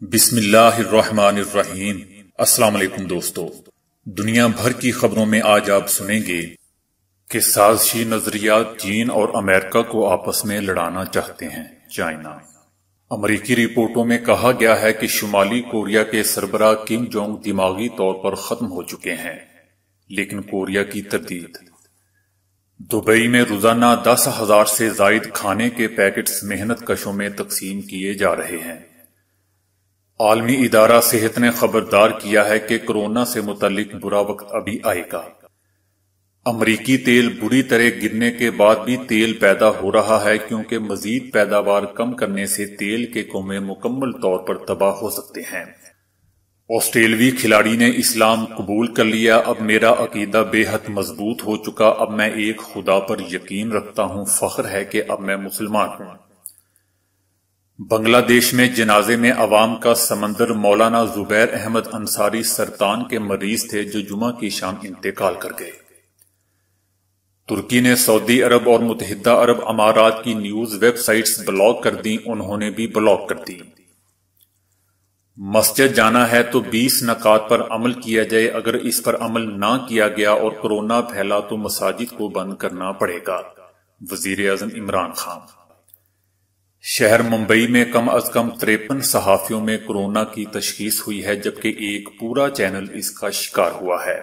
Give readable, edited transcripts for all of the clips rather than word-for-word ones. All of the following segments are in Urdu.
بسم اللہ الرحمن الرحیم۔ السلام علیکم دوستو، دنیا بھر کی خبروں میں آج آپ سنیں گے کہ سازشی نظریات چین اور امریکہ کو آپس میں لڑانا چاہتے ہیں۔ چائنا امریکی رپورٹوں میں کہا گیا ہے کہ شمالی کوریا کے سربراہ کم جونگ دماغی طور پر ختم ہو چکے ہیں، لیکن کوریا کی تردید۔ دبئی میں روزانہ 10,000 سے زائد کھانے کے پیکٹس محنت کشوں میں تقسیم کیے جا رہے ہیں۔ عالمی ادارہ صحت نے خبردار کیا ہے کہ کورونا سے متعلق برا وقت ابھی آئے گا۔ امریکی تیل بری طرح گرنے کے بعد بھی تیل پیدا ہو رہا ہے، کیونکہ مزید پیداوار کم کرنے سے تیل کے کنویں مکمل طور پر تباہ ہو سکتے ہیں۔ آسٹریلوی کھلاڑی نے اسلام قبول کر لیا۔ اب میرا عقیدہ بے حد مضبوط ہو چکا، اب میں ایک خدا پر یقین رکھتا ہوں، فخر ہے کہ اب میں مسلمان ہوں۔ بنگلہ دیش میں جنازے میں عوام کا سمندر۔ مولانا زبیر احمد انصاری سرطان کے مریض تھے جو جمعہ کی شام انتقال کر گئے۔ ترکی نے سعودی عرب اور متحدہ عرب امارات کی نیوز ویب سائٹس بلاک کر دیں، انہوں نے بھی بلاک کر دی۔ مسجد جانا ہے تو 20 نکات پر عمل کیا جائے، اگر اس پر عمل نہ کیا گیا اور کورونا پھیلا تو مساجد کو بند کرنا پڑے گا، وزیر اعظم عمران خان۔ شہر ممبئی میں کم از کم 53 صحافیوں میں کورونا کی تشخیص ہوئی ہے، جبکہ ایک پورا چینل اس کا شکار ہوا ہے۔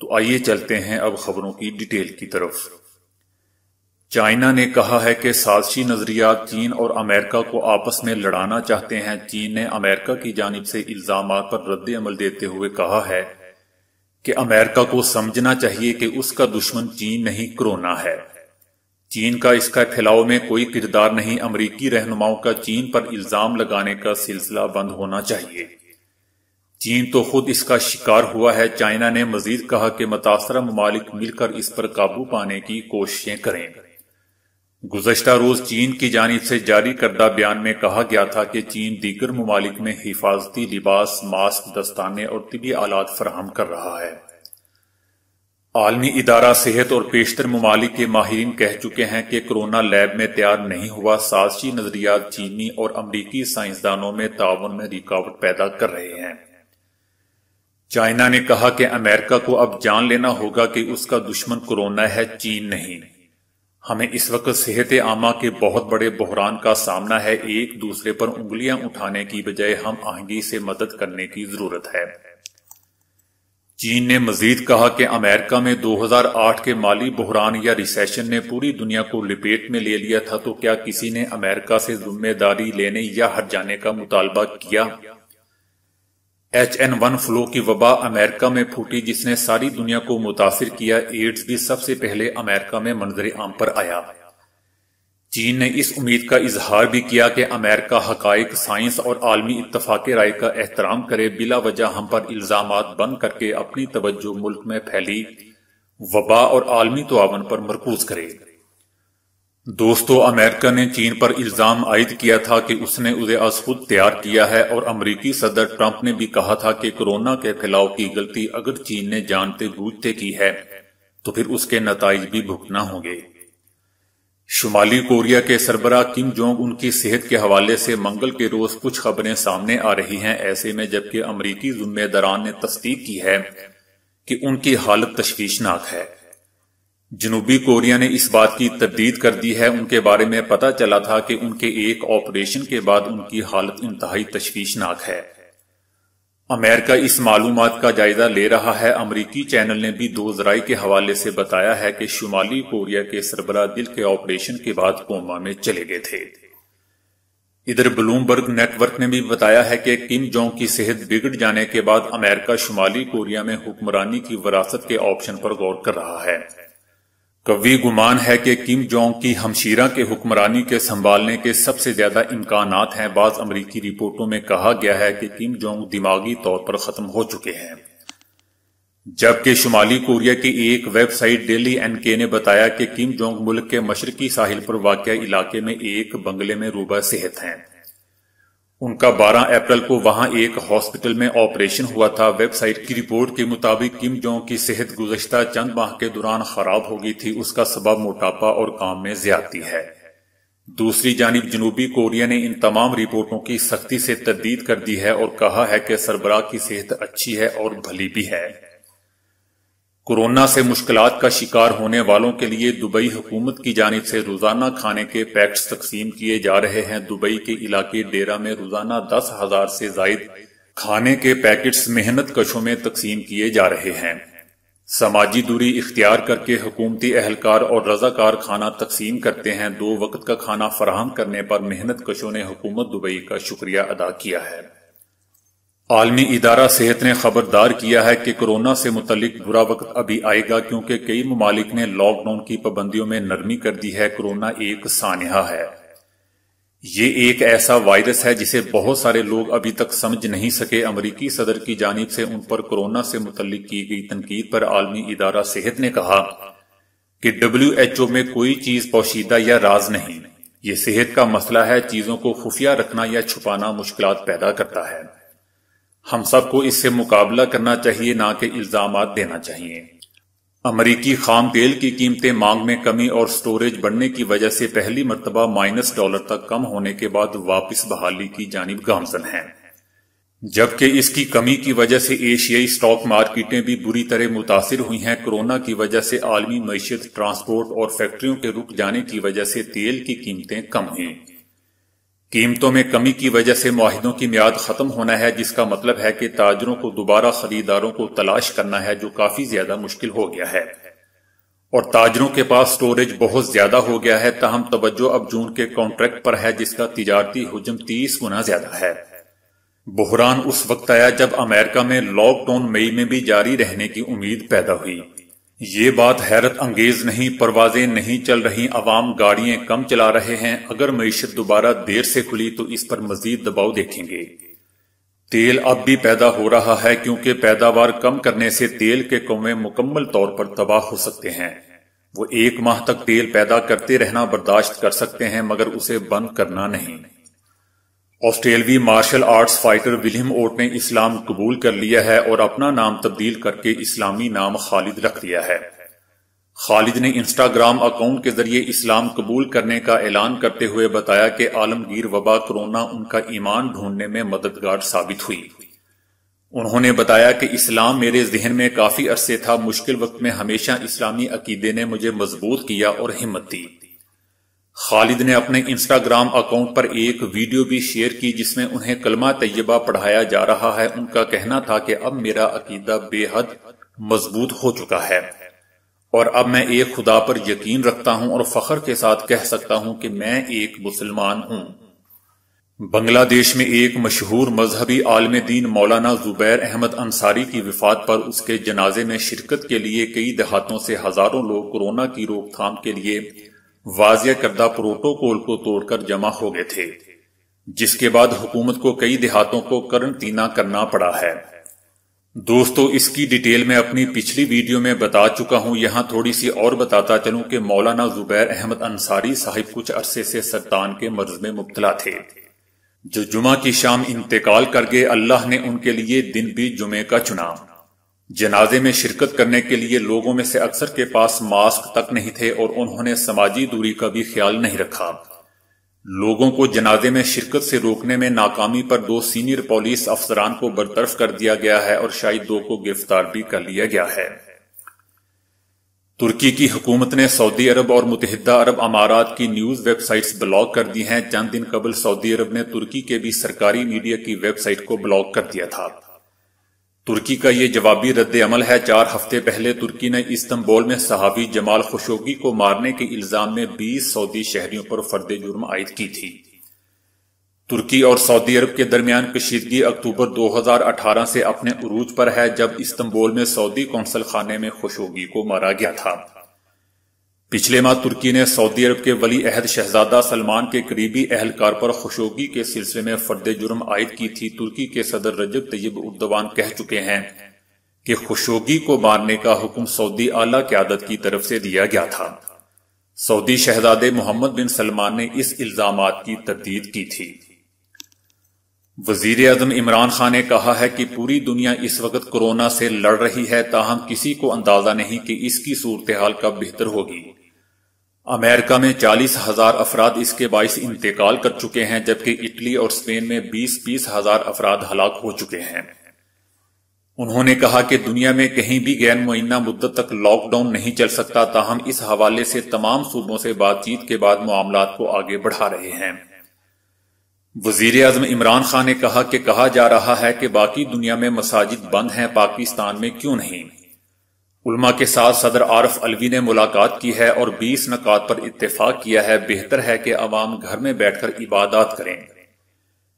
تو آئیے چلتے ہیں اب خبروں کی ڈیٹیل کی طرف۔ چائنا نے کہا ہے کہ سازشی نظریات چین اور امریکہ کو آپس میں لڑانا چاہتے ہیں۔ چین نے امریکہ کی جانب سے الزامات پر رد عمل دیتے ہوئے کہا ہے کہ امریکہ کو سمجھنا چاہیے کہ اس کا دشمن چین نہیں، کورونا ہے۔ چین کا اس کا پھیلاؤ میں کوئی کردار نہیں۔ امریکی رہنماؤں کا چین پر الزام لگانے کا سلسلہ بند ہونا چاہیے۔ چین تو خود اس کا شکار ہوا ہے۔ چائنا نے مزید کہا کہ متاثرہ ممالک مل کر اس پر قابو پانے کی کوششیں کریں۔ گزشتہ روز چین کی جانب سے جاری کردہ بیان میں کہا گیا تھا کہ چین دیگر ممالک میں حفاظتی لباس، ماسک، دستانے اور طبی آلات فراہم کر رہا ہے۔ عالمی ادارہ صحت اور بیشتر ممالک کے ماہرین کہہ چکے ہیں کہ کورونا لیب میں تیار نہیں ہوا۔ سازشی نظریات چینی اور امریکی سائنسدانوں میں تعاون میں رکاوٹ پیدا کر رہے ہیں۔ چائنا نے کہا کہ امریکہ کو اب جان لینا ہوگا کہ اس کا دشمن کورونا ہے، چین نہیں۔ ہمیں اس وقت صحت عامہ کے بہت بڑے بحران کا سامنا ہے۔ ایک دوسرے پر انگلیاں اٹھانے کی بجائے ہم آہنگی سے مدد کرنے کی ضرورت ہے۔ چین نے مزید کہا کہ امریکہ میں 2008 کے مالی بحران یا ریسیشن نے پوری دنیا کو لپیٹ میں لے لیا تھا، تو کیا کسی نے امریکہ سے ذمہ داری لینے یا ہٹ جانے کا مطالبہ کیا؟ H1N1 فلو کی وبا امریکہ میں پھوٹی، جس نے ساری دنیا کو متاثر کیا۔ ایڈز بھی سب سے پہلے امریکہ میں منظر عام پر آیا۔ چین نے اس امید کا اظہار بھی کیا کہ امریکہ حقائق، سائنس اور عالمی اتفاق رائے کا احترام کرے، بلا وجہ ہم پر الزامات بند کر کے اپنی توجہ ملک میں پھیلی وبا اور عالمی تعاون پر مرکوز کرے۔ دوستو، امریکہ نے چین پر الزام عائد کیا تھا کہ اس نے اسے از خود تیار کیا ہے، اور امریکی صدر ٹرمپ نے بھی کہا تھا کہ کورونا کے پھیلاؤ کی غلطی اگر چین نے جانتے بوجھتے کی ہے تو پھر اس کے نتائج بھی بھگتنا ہوں گے۔ شمالی کوریا کے سربراہ کم جونگ ان کی صحت کے حوالے سے منگل کے روز کچھ خبریں سامنے آ رہی ہیں، ایسے میں جبکہ امریکی ذمہ داران نے تصدیق کی ہے کہ ان کی حالت تشویشناک ہے۔ جنوبی کوریا نے اس بات کی تردید کر دی ہے۔ ان کے بارے میں پتہ چلا تھا کہ ان کے ایک آپریشن کے بعد ان کی حالت انتہائی تشویشناک ہے۔ امریکہ اس معلومات کا جائزہ لے رہا ہے۔ امریکی چینل نے بھی 2 ذرائع کے حوالے سے بتایا ہے کہ شمالی کوریا کے سربراہ دل کے آپریشن کے بعد کوما میں چلے گئے تھے۔ ادھر بلومبرگ نیٹ ورک نے بھی بتایا ہے کہ کم جونگ کی صحت بگڑ جانے کے بعد امریکہ شمالی کوریا میں حکمرانی کی وراثت کے آپشن پر غور کر رہا ہے۔ قوی گمان ہے کہ کم جونگ کی ہمشیرہ کے حکمرانی کے سنبھالنے کے سب سے زیادہ امکانات ہیں۔ بعض امریکی رپورٹوں میں کہا گیا ہے کہ کم جونگ دماغی طور پر ختم ہو چکے ہیں، جبکہ شمالی کوریا کی ایک ویب سائٹ ڈیلی NK نے بتایا کہ کم جونگ ملک کے مشرقی ساحل پر واقع علاقے میں ایک بنگلے میں روبہ صحت ہیں۔ ان کا 12 اپریل کو وہاں ایک ہاسپٹل میں آپریشن ہوا تھا۔ ویب سائٹ کی رپورٹ کے مطابق کم جونگ کی صحت گزشتہ چند ماہ کے دوران خراب ہو گئی تھی۔ اس کا سبب موٹاپا اور کام میں زیادتی ہے۔ دوسری جانب جنوبی کوریا نے ان تمام رپورٹوں کی سختی سے تردید کر دی ہے اور کہا ہے کہ سربراہ کی صحت اچھی ہے اور بھلی بھی ہے۔ کورونا سے مشکلات کا شکار ہونے والوں کے لیے دبئی حکومت کی جانب سے روزانہ کھانے کے پیکٹس تقسیم کیے جا رہے ہیں۔ دبئی کے علاقے ڈیرہ میں روزانہ 10,000 سے زائد کھانے کے پیکٹس محنت کشوں میں تقسیم کیے جا رہے ہیں۔ سماجی دوری اختیار کر کے حکومتی اہلکار اور رضاکار کھانا تقسیم کرتے ہیں۔ 2 وقت کا کھانا فراہم کرنے پر محنت کشوں نے حکومت دبئی کا شکریہ ادا کیا ہے۔ عالمی ادارہ صحت نے خبردار کیا ہے کہ کورونا سے متعلق برا وقت ابھی آئے گا، کیونکہ کئی ممالک نے لاک ڈاؤن کی پابندیوں میں نرمی کر دی ہے۔ کورونا ایک سانحہ ہے۔ یہ ایک ایسا وائرس ہے جسے بہت سارے لوگ ابھی تک سمجھ نہیں سکے۔ امریکی صدر کی جانب سے ان پر کورونا سے متعلق کی گئی تنقید پر عالمی ادارہ صحت نے کہا کہ WHO میں کوئی چیز پوشیدہ یا راز نہیں۔ یہ صحت کا مسئلہ ہے۔ چیزوں کو خفیہ رکھنا یا چھپانا مشکلات پیدا کرتا ہے۔ ہم سب کو اس سے مقابلہ کرنا چاہیے، نہ کہ الزامات دینا چاہیے۔ امریکی خام تیل کی قیمتیں مانگ میں کمی اور سٹوریج بڑھنے کی وجہ سے پہلی مرتبہ $- تک کم ہونے کے بعد واپس بحالی کی جانب گامزن ہیں، جبکہ اس کی کمی کی وجہ سے ایشیائی سٹاک مارکیٹیں بھی بری طرح متاثر ہوئی ہیں۔ کورونا کی وجہ سے عالمی معیشت، ٹرانسپورٹ اور فیکٹریوں کے رک جانے کی وجہ سے تیل کی قیمتیں کم ہوئیں۔ قیمتوں میں کمی کی وجہ سے معاہدوں کی میعاد ختم ہونا ہے، جس کا مطلب ہے کہ تاجروں کو دوبارہ خریداروں کو تلاش کرنا ہے، جو کافی زیادہ مشکل ہو گیا ہے، اور تاجروں کے پاس سٹوریج بہت زیادہ ہو گیا ہے۔ تاہم توجہ اب جون کے کانٹریکٹ پر ہے، جس کا تجارتی حجم 30 گنا زیادہ ہے۔ بحران اس وقت آیا جب امریکہ میں لاک ڈاؤن مئی میں بھی جاری رہنے کی امید پیدا ہوئی۔ یہ بات حیرت انگیز نہیں، پروازیں نہیں چل رہی، عوام گاڑیاں کم چلا رہے ہیں۔ اگر معیشت دوبارہ دیر سے کھلی تو اس پر مزید دباؤ دیکھیں گے۔ تیل اب بھی پیدا ہو رہا ہے، کیونکہ پیداوار کم کرنے سے تیل کے کنویں مکمل طور پر تباہ ہو سکتے ہیں۔ وہ 1 ماہ تک تیل پیدا کرتے رہنا برداشت کر سکتے ہیں، مگر اسے بند کرنا نہیں۔ آسٹریلوی مارشل آرٹس فائٹر ولیم اوٹ نے اسلام قبول کر لیا ہے اور اپنا نام تبدیل کر کے اسلامی نام خالد رکھ دیا ہے۔ خالد نے انسٹاگرام اکاؤنٹ کے ذریعے اسلام قبول کرنے کا اعلان کرتے ہوئے بتایا کہ عالمگیر وبا کورونا ان کا ایمان ڈھونڈنے میں مددگار ثابت ہوئی۔ انہوں نے بتایا کہ اسلام میرے ذہن میں کافی عرصے تھا، مشکل وقت میں ہمیشہ اسلامی عقیدے نے مجھے مضبوط کیا اور ہمت دی۔ خالد نے اپنے انسٹاگرام اکاؤنٹ پر ایک ویڈیو بھی شیئر کی جس میں انہیں کلمہ طیبہ پڑھایا جا رہا ہے۔ ان کا کہنا تھا کہ اب میرا عقیدہ بے حد مضبوط ہو چکا ہے اور اب میں ایک خدا پر یقین رکھتا ہوں اور فخر کے ساتھ کہہ سکتا ہوں کہ میں ایک مسلمان ہوں۔ بنگلہ دیش میں ایک مشہور مذہبی عالم دین مولانا زبیر احمد انصاری کی وفات پر اس کے جنازے میں شرکت کے لیے کئی دیہاتوں سے ہزاروں لوگ کورونا کی روک تھام کے لیے واضح کردہ پروٹوکول کو توڑ کر جمع ہو گئے تھے، جس کے بعد حکومت کو کئی دیہاتوں کو قرنطینہ کرنا پڑا ہے۔ دوستو، اس کی ڈیٹیل میں اپنی پچھلی ویڈیو میں بتا چکا ہوں، یہاں تھوڑی سی اور بتاتا چلوں کہ مولانا زبیر احمد انصاری صاحب کچھ عرصے سے سرطان کے مرض میں مبتلا تھے، جو جمعہ کی شام انتقال کر گئے۔ اللہ نے ان کے لیے دن بھی جمعے کا چنا۔ جنازے میں شرکت کرنے کے لیے لوگوں میں سے اکثر کے پاس ماسک تک نہیں تھے اور انہوں نے سماجی دوری کا بھی خیال نہیں رکھا۔ لوگوں کو جنازے میں شرکت سے روکنے میں ناکامی پر 2 سینئر پولیس افسران کو برطرف کر دیا گیا ہے اور شاید 2 کو گرفتار بھی کر لیا گیا ہے۔ ترکی کی حکومت نے سعودی عرب اور متحدہ عرب امارات کی نیوز ویب سائٹس بلاک کر دی ہیں۔ چند دن قبل سعودی عرب نے ترکی کے بھی سرکاری میڈیا کی ویب سائٹ کو بلاک کر دیا تھا۔ ترکی کا یہ جوابی رد عمل ہے۔ 4 ہفتے پہلے ترکی نے استنبول میں صحافی جمال خشوگی کو مارنے کے الزام میں 20 سعودی شہریوں پر فرد جرم عائد کی تھی۔ ترکی اور سعودی عرب کے درمیان کشیدگی اکتوبر 2018 سے اپنے عروج پر ہے، جب استنبول میں سعودی قونصل خانے میں خشوگی کو مارا گیا تھا۔ پچھلے ماہ ترکی نے سعودی عرب کے ولی عہد شہزادہ سلمان کے قریبی اہلکار پر خشوگی کے سلسلے میں فرد جرم عائد کی تھی۔ ترکی کے صدر رجب طیب اردوان کہہ چکے ہیں کہ خشوگی کو مارنے کا حکم سعودی اعلیٰ قیادت کی طرف سے دیا گیا تھا۔ سعودی شہزادے محمد بن سلمان نے اس الزامات کی تردید کی تھی۔ وزیر اعظم عمران خان نے کہا ہے کہ پوری دنیا اس وقت کورونا سے لڑ رہی ہے، تاہم کسی کو اندازہ نہیں کہ اس کی صورتحال کب بہتر ہوگی۔ امریکہ میں 40,000 افراد اس کے باعث انتقال کر چکے ہیں، جبکہ اٹلی اور اسپین میں 20,000 افراد ہلاک ہو چکے ہیں۔ انہوں نے کہا کہ دنیا میں کہیں بھی غیر معینہ مدت تک لاک ڈاؤن نہیں چل سکتا، تاہم اس حوالے سے تمام صوبوں سے بات چیت کے بعد معاملات کو آگے بڑھا رہے ہیں۔ وزیر اعظم عمران خان نے کہا کہ کہا جا رہا ہے کہ باقی دنیا میں مساجد بند ہیں، پاکستان میں کیوں نہیں؟ علماء کے ساتھ صدر عارف علوی نے ملاقات کی ہے اور 20 نکات پر اتفاق کیا ہے۔ بہتر ہے کہ عوام گھر میں بیٹھ کر عبادات کریں،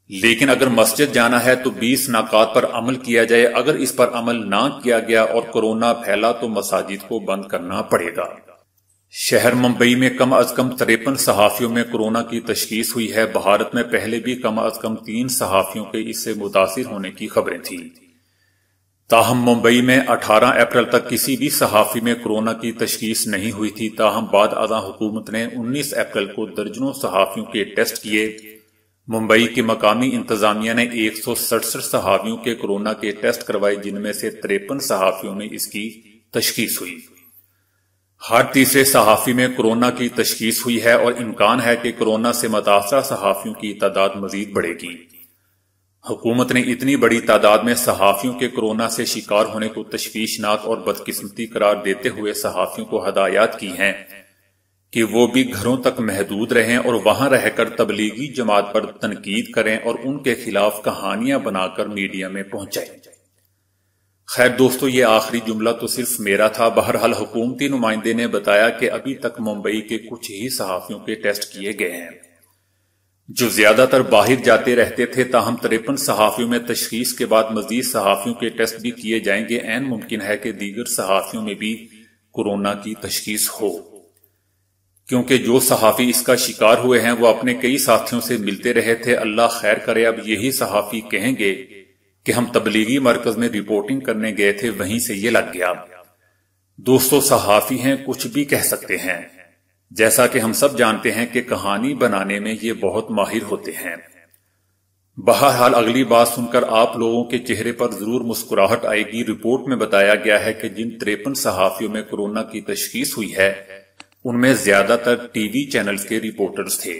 لیکن اگر مسجد جانا ہے تو 20 نکات پر عمل کیا جائے۔ اگر اس پر عمل نہ کیا گیا اور کورونا پھیلا تو مساجد کو بند کرنا پڑے گا۔ شہر ممبئی میں کم از کم 53 صحافیوں میں کورونا کی تشخیص ہوئی ہے۔ بھارت میں پہلے بھی کم از کم 3 صحافیوں کے اس سے متاثر ہونے کی خبریں تھیں، تاہم ممبئی میں 18 اپریل تک کسی بھی صحافی میں کورونا کی تشخیص نہیں ہوئی تھی۔ تاہم بعد ازاں حکومت نے 19 اپریل کو درجنوں صحافیوں کے ٹیسٹ کیے۔ ممبئی کی مقامی انتظامیہ نے 167 صحافیوں کے کورونا کے ٹیسٹ کروائے، جن میں سے 53 صحافیوں میں اس کی تشخیص ہوئی۔ ہر تیسرے صحافی میں کورونا کی تشخیص ہوئی ہے اور امکان ہے کہ کورونا سے متاثرہ صحافیوں کی تعداد مزید بڑھے گی۔ حکومت نے اتنی بڑی تعداد میں صحافیوں کے کورونا سے شکار ہونے کو تشویشناک اور بدقسمتی قرار دیتے ہوئے صحافیوں کو ہدایات کی ہیں کہ وہ بھی گھروں تک محدود رہیں اور وہاں رہ کر تبلیغی جماعت پر تنقید کریں اور ان کے خلاف کہانیاں بنا کر میڈیا میں پہنچائیں۔ خیر دوستو، یہ آخری جملہ تو صرف میرا تھا۔ بہرحال حکومتی نمائندے نے بتایا کہ ابھی تک ممبئی کے کچھ ہی صحافیوں کے ٹیسٹ کیے گئے ہیں، جو زیادہ تر باہر جاتے رہتے تھے۔ تاہم 53 صحافیوں میں تشخیص کے بعد مزید صحافیوں کے ٹیسٹ بھی کیے جائیں گے۔ عین ممکن ہے کہ دیگر صحافیوں میں بھی کورونا کی تشخیص ہو، کیونکہ جو صحافی اس کا شکار ہوئے ہیں وہ اپنے کئی ساتھیوں سے ملتے رہے تھے۔ اللہ خیر کرے، اب یہی صحافی کہیں گے کہ ہم تبلیغی مرکز میں رپورٹنگ کرنے گئے تھے، وہیں سے یہ لگ گیا۔ دوستو، صحافی ہیں، کچھ بھی کہہ سکتے ہیں، جیسا کہ ہم سب جانتے ہیں کہ کہانی بنانے میں یہ بہت ماہر ہوتے ہیں۔ بہرحال اگلی بات سن کر آپ لوگوں کے چہرے پر ضرور مسکراہٹ آئے گی۔ رپورٹ میں بتایا گیا ہے کہ جن 53 صحافیوں میں کورونا کی تشخیص ہوئی ہے ان میں زیادہ تر ٹی وی چینلز کے رپورٹرز تھے۔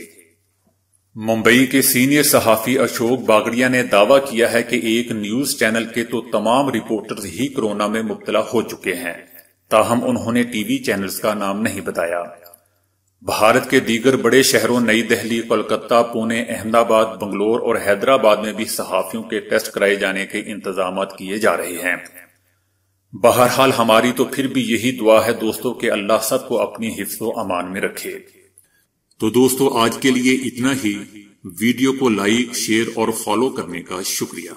ممبئی کے سینئر صحافی اشوک باگڑیا نے دعویٰ کیا ہے کہ ایک نیوز چینل کے تو تمام رپورٹرز ہی کورونا میں مبتلا ہو چکے ہیں، تاہم انہوں نے ٹی وی چینلز کا نام نہیں بتایا۔ بھارت کے دیگر بڑے شہروں نئی دہلی، کولکتہ، پونے، احمد آباد، بنگلور اور حیدرآباد میں بھی صحافیوں کے ٹیسٹ کرائے جانے کے انتظامات کیے جا رہے ہیں۔ بہرحال ہماری تو پھر بھی یہی دعا ہے دوستو کہ اللہ سب کو اپنی حفظ و امان میں رکھے۔ تو دوستو، آج کے لیے اتنا ہی۔ ویڈیو کو لائک، شیئر اور فالو کرنے کا شکریہ۔